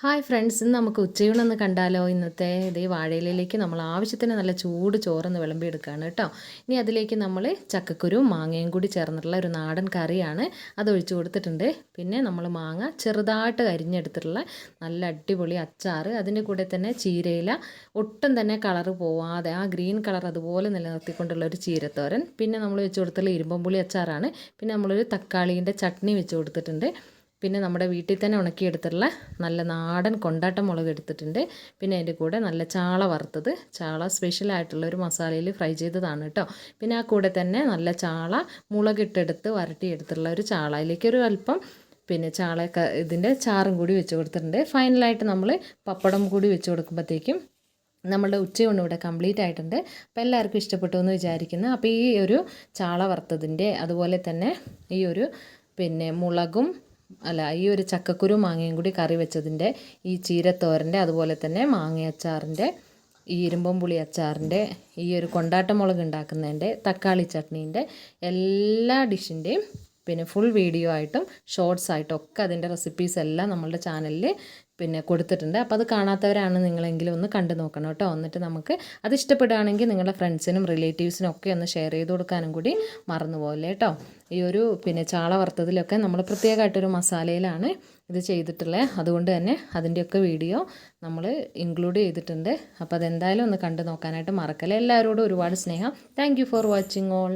Hi friends, ഇന്ന് നമുക്ക് ഉച്ചയൂണൊന്ന് കണ്ടാലോ. ഇന്നത്തെ ഇതേ വാഴയിലേക്ക് നമ്മൾ ആവശ്യത്തിന് നല്ല ചൂട് ചോറൊന്ന് വിളമ്പിയെടുക്കുകയാണ് കേട്ടോ. ഇനി അതിലേക്ക് നമ്മൾ ചക്കക്കുരും മാങ്ങയും കൂടി ചേർന്നിട്ടുള്ള ഒരു നാടൻ കറിയാണ് അത് ഒഴിച്ചു കൊടുത്തിട്ടുണ്ട്. പിന്നെ നമ്മൾ മാങ്ങ ചെറുതായിട്ട് അരിഞ്ഞെടുത്തിട്ടുള്ള നല്ല അടിപൊളി അച്ചാർ, അതിൻ്റെ കൂടെ തന്നെ ചീരയില ഒട്ടും തന്നെ കളറ് പോവാതെ ആ ഗ്രീൻ കളർ അതുപോലെ നിലനിർത്തിക്കൊണ്ടുള്ള ഒരു ചീരത്തോരൻ, പിന്നെ നമ്മൾ വെച്ച് കൊടുത്തുള്ള ഇരുമ്പമ്പുളി അച്ചാറാണ്. പിന്നെ നമ്മളൊരു തക്കാളീൻ്റെ ചട്നി വെച്ച് കൊടുത്തിട്ടുണ്ട്. പിന്നെ നമ്മുടെ വീട്ടിൽ തന്നെ ഉണക്കിയെടുത്തിട്ടുള്ള നല്ല നാടൻ കൊണ്ടാട്ടം മുളക് എടുത്തിട്ടുണ്ട്. പിന്നെ അതിൻ്റെ കൂടെ നല്ല ചാള വറുത്തത്, ചാള സ്പെഷ്യലായിട്ടുള്ള ഒരു മസാലയിൽ ഫ്രൈ ചെയ്തതാണ് കേട്ടോ. പിന്നെ ആ കൂടെ തന്നെ നല്ല ചാള മുളകിട്ടെടുത്ത് വരട്ടിയെടുത്തുള്ള ഒരു ചാള, അതിലേക്കൊരു അല്പം പിന്നെ ഇതിൻ്റെ ചാറും കൂടി വെച്ച് കൊടുത്തിട്ടുണ്ട്. ഫൈനലായിട്ട് നമ്മൾ പപ്പടം കൂടി വെച്ച് കൊടുക്കുമ്പോഴത്തേക്കും നമ്മളുടെ ഉച്ചയൂണ് ഇവിടെ കംപ്ലീറ്റ് ആയിട്ടുണ്ട്. അപ്പോൾ എല്ലാവർക്കും ഇഷ്ടപ്പെട്ടു എന്ന് വിചാരിക്കുന്നു. അപ്പോൾ ഈ ഒരു ചാള വറുത്തതിൻ്റെ അതുപോലെ തന്നെ ഈ ഒരു പിന്നെ ഈ ഒരു ചക്കക്കുരു മാങ്ങയും കൂടി കറി വെച്ചതിൻ്റെ, ഈ ചീരത്തോരൻ്റെ, അതുപോലെ തന്നെ മാങ്ങ അച്ചാറിൻ്റെ, ഈ ഇരുമ്പം പുളി അച്ചാറിൻ്റെ, ഈ ഒരു കൊണ്ടാട്ടമുളക് ഉണ്ടാക്കുന്നതിൻ്റെ, തക്കാളി ചട്നീൻ്റെ എല്ലാ ഡിഷിൻ്റെയും പിന്നെ ഫുൾ വീഡിയോ ആയിട്ടും ഷോർട്സ് ആയിട്ടും ഒക്കെ അതിൻ്റെ റെസിപ്പീസ് എല്ലാം നമ്മളുടെ ചാനലിൽ പിന്നെ കൊടുത്തിട്ടുണ്ട്. അപ്പോൾ അത് കാണാത്തവരാണ് നിങ്ങളെങ്കിലും ഒന്ന് കണ്ടു നോക്കണം കേട്ടോ. എന്നിട്ട് നമുക്ക് അത് ഇഷ്ടപ്പെടുകയാണെങ്കിൽ നിങ്ങളുടെ ഫ്രണ്ട്സിനും റിലേറ്റീവ്സിനും ഒക്കെ ഒന്ന് ഷെയർ ചെയ്ത് കൊടുക്കാനും കൂടി മറന്നു പോകല്ലേ കേട്ടോ. ഈ ഒരു പിന്നെ ചാള വറുത്തതിലൊക്കെ നമ്മൾ പ്രത്യേകമായിട്ടൊരു മസാലയിലാണ് ഇത് ചെയ്തിട്ടുള്ളത്. അതുകൊണ്ട് തന്നെ അതിൻ്റെയൊക്കെ വീഡിയോ നമ്മൾ ഇൻക്ലൂഡ് ചെയ്തിട്ടുണ്ട്. അപ്പോൾ അതെന്തായാലും ഒന്ന് കണ്ടു നോക്കാനായിട്ട് മറക്കല്ലേ. എല്ലാവരോടും ഒരുപാട് സ്നേഹം. Thank you for watching all.